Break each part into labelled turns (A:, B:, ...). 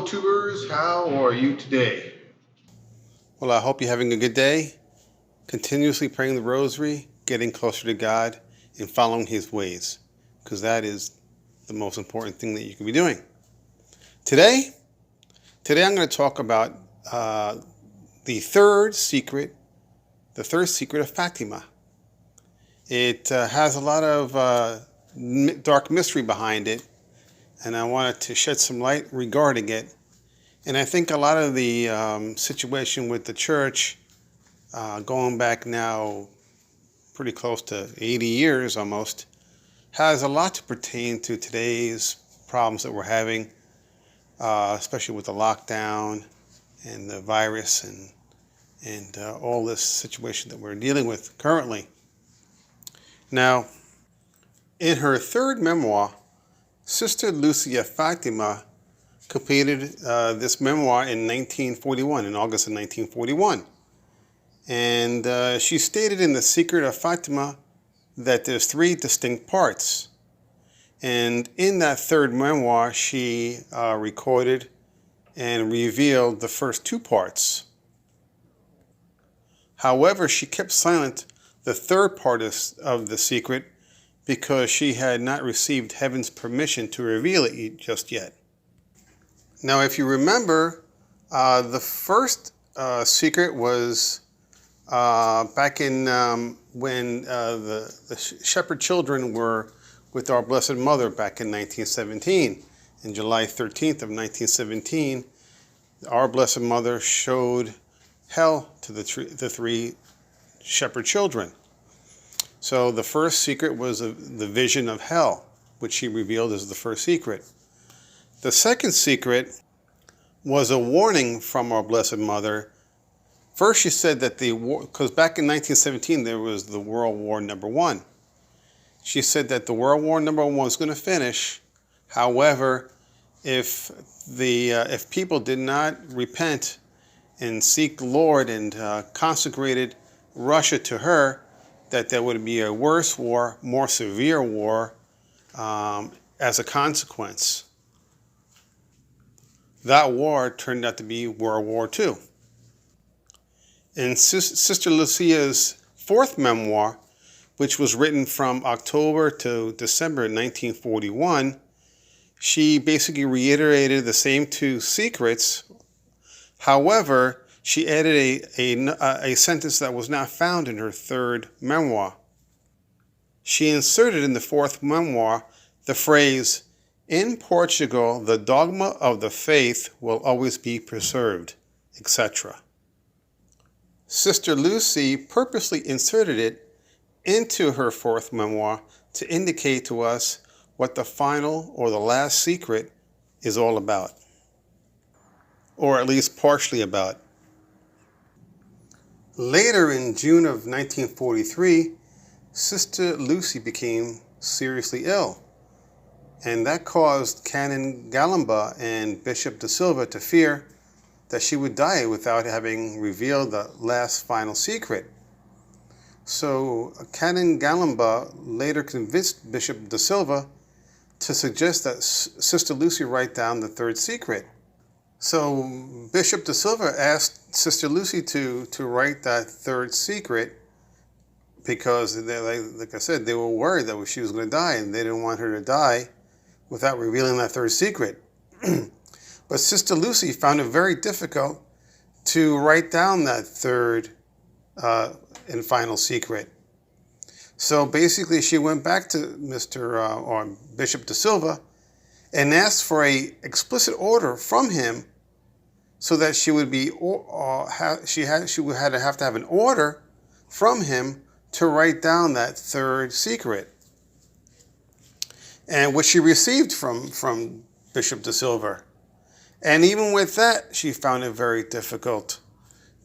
A: Hello, tubers. How are you today?
B: Well, I hope you're having a good day, continuously praying the rosary, getting closer to God, and following His ways, because that is the most important thing that you can be doing. Today I'm going to talk about the third secret of Fatima. It has a lot of dark mystery behind it, and I wanted to shed some light regarding it. And I think a lot of the situation with the church, going back now pretty close to 80 years almost, has a lot to pertain to today's problems that we're having, especially with the lockdown and the virus and all this situation that we're dealing with currently. Now, in her third memoir, Sister Lucia Fatima completed this memoir in 1941, in August of 1941. And she stated in The Secret of Fatima that there's three distinct parts. And in that third memoir, she recorded and revealed the first two parts. However, she kept silent the third part of the secret because she had not received heaven's permission to reveal it just yet. Now, if you remember, the first secret was back in when the shepherd children were with our Blessed Mother back in 1917. In July 13th of 1917, our Blessed Mother showed hell to the three shepherd children. So the first secret was the vision of hell, which she revealed as the first secret. The second secret was a warning from our Blessed Mother. First, she said that because back in 1917 there was the World War #1. She said that the World War #1 was going to finish. However, if people did not repent and seek the Lord and consecrated Russia to her, that there would be a worse war, more severe war, as a consequence. That war turned out to be World War II. In Sister Lucia's fourth memoir, which was written from October to December 1941, she basically reiterated the same two secrets. However, she added a sentence that was not found in her third memoir. She inserted in the fourth memoir the phrase, "In Portugal, the dogma of the faith will always be preserved," etc. Sister Lucy purposely inserted it into her fourth memoir to indicate to us what the final or the last secret is all about, or at least partially about. Later in June of 1943, Sister Lucy became seriously ill, and that caused Canon Galamba and Bishop da Silva to fear that she would die without having revealed the last final secret. So Canon Galamba later convinced Bishop da Silva to suggest that Sister Lucy write down the third secret. So Bishop da Silva asked Sister Lucy to write that third secret because, like I said, they were worried that she was going to die, and they didn't want her to die without revealing that third secret. But Sister Lucy found it very difficult to write down that third and final secret. So basically, she went back to or Bishop da Silva and asked for an explicit order from him, so that she would be she would have to have an order from him to write down that third secret, and which she received from Bishop da Silva. And even with that, she found it very difficult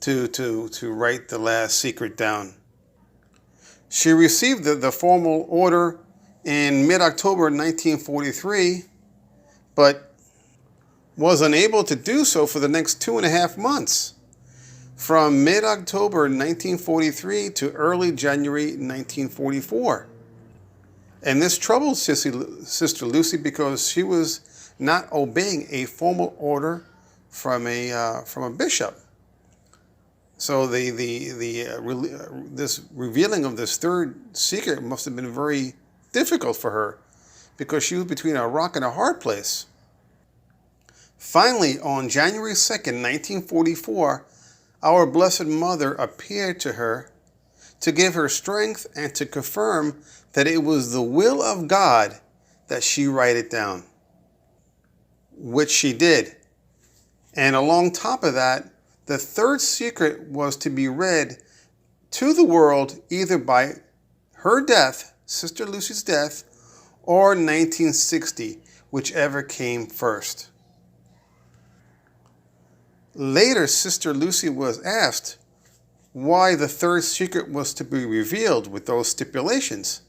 B: to write the last secret down. She received the formal order in mid-October 1943, but was unable to do so for the next 2.5 months, from mid-October 1943 to early January 1944. And this troubled Sister Lucy because she was not obeying a formal order from a bishop. So this revealing of this third secret must have been very difficult for her, because she was between a rock and a hard place. Finally, on January 2nd, 1944, our Blessed Mother appeared to her to give her strength and to confirm that it was the will of God that she write it down, which she did. And along top of that, the third secret was to be read to the world either by her death, Sister Lucia's death, or 1960, whichever came first. Later, Sister Lucia was asked why the third secret was to be revealed with those stipulations.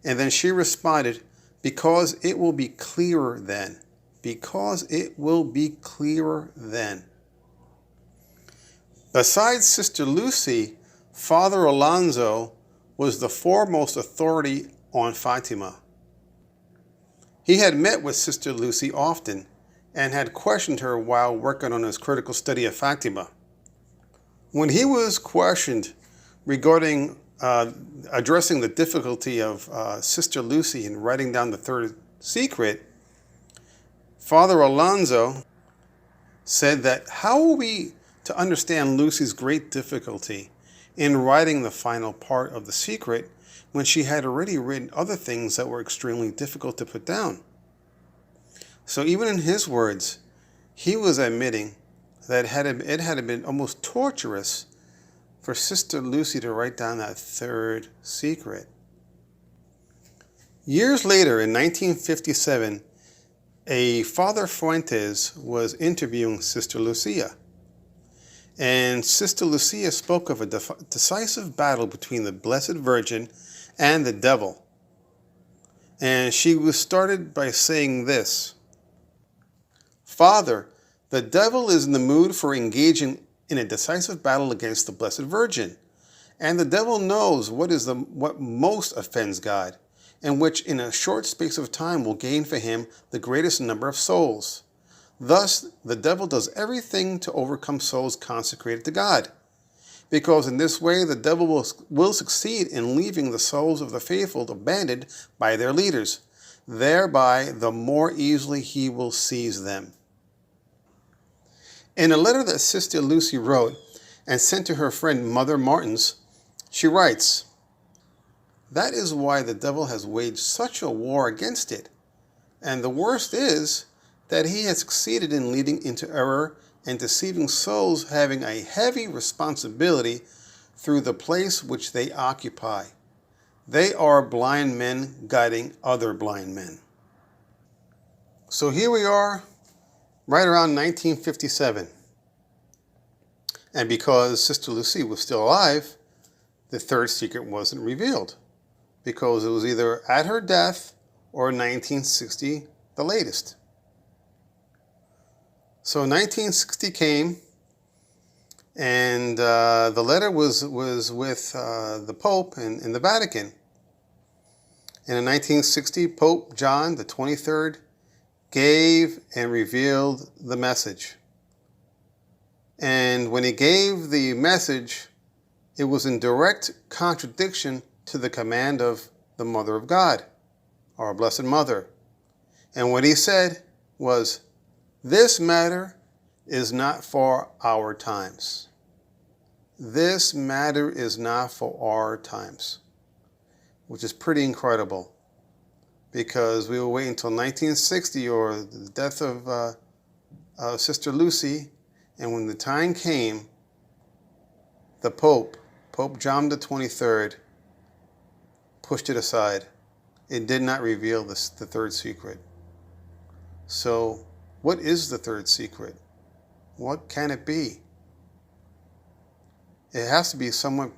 B: And then she responded, because it will be clearer then. Because it will be clearer then. Besides Sister Lucy, Father Alonso was the foremost authority on Fatima. He had met with Sister Lucy often and had questioned her while working on his critical study of Fatima. When he was questioned regarding addressing the difficulty of Sister Lucy in writing down the third secret, Father Alonso said that how are we to understand Lucy's great difficulty in writing the final part of the secret when she had already written other things that were extremely difficult to put down? So even in his words, he was admitting that it had been almost torturous for Sister Lucy to write down that third secret. Years later, in 1957, a Father Fuentes was interviewing Sister Lucia. And Sister Lucia spoke of a decisive battle between the Blessed Virgin and the devil. And she was started by saying this: Father, the devil is in the mood for engaging in a decisive battle against the Blessed Virgin. And the devil knows what most offends God, and which in a short space of time will gain for him the greatest number of souls. Thus, the devil does everything to overcome souls consecrated to God, because in this way the devil will succeed in leaving the souls of the faithful abandoned by their leaders. Thereby, the more easily he will seize them. In a letter that Sister Lucy wrote and sent to her friend Mother Martins, she writes, "That is why the devil has waged such a war against it. And the worst is that he has succeeded in leading into error and deceiving souls having a heavy responsibility through the place which they occupy. They are blind men guiding other blind men." So here we are, right around 1957. And because Sister Lucy was still alive, the third secret wasn't revealed, because it was either at her death or 1960, the latest. So 1960 came, and the letter was with the Pope in the Vatican. And in 1960, Pope John the 23rd gave and revealed the message. And when he gave the message, it was in direct contradiction to the command of the Mother of God, our Blessed Mother. And what he said was, "This matter is not for our times. This matter is not for our times," which is pretty incredible, because we were waiting until 1960 or the death of Sister Lucy, and when the time came, the Pope John the 23rd, pushed it aside. It did not reveal the third secret. So, what is the third secret? What can it be? It has to be somewhat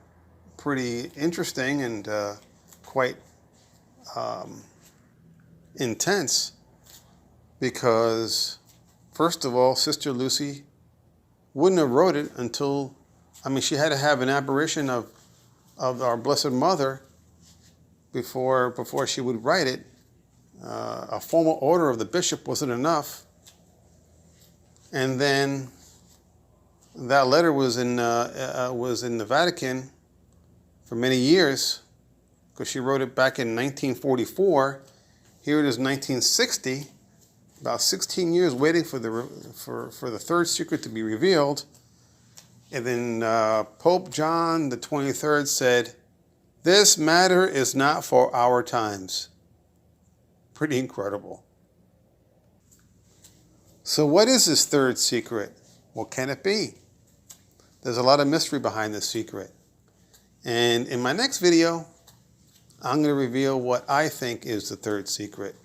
B: pretty interesting and quite intense, because, first of all, Sister Lucy wouldn't have wrote it until, she had to have an apparition of our Blessed Mother before she would write it. a formal order of the bishop wasn't enough. And then that letter was in the Vatican for many years, because she wrote it back in 1944. Here it is, 1960. About 16 years waiting for the third secret to be revealed. And then Pope John the 23rd said, "This matter is not for our times." Pretty incredible. So what is this third secret? What can it be? There's a lot of mystery behind this secret. And in my next video, I'm going to reveal what I think is the third secret.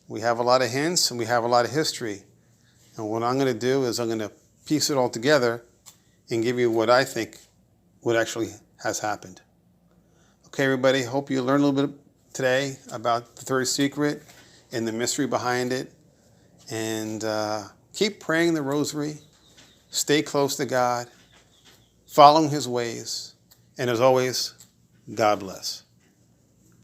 B: We have a lot of hints and we have a lot of history. And what I'm going to do is I'm going to piece it all together and give you what I think what actually has happened. Okay, everybody, hope you learned a little bit today about the third secret and the mystery behind it. And keep praying the rosary. Stay close to God. Following His ways. And as always, God bless.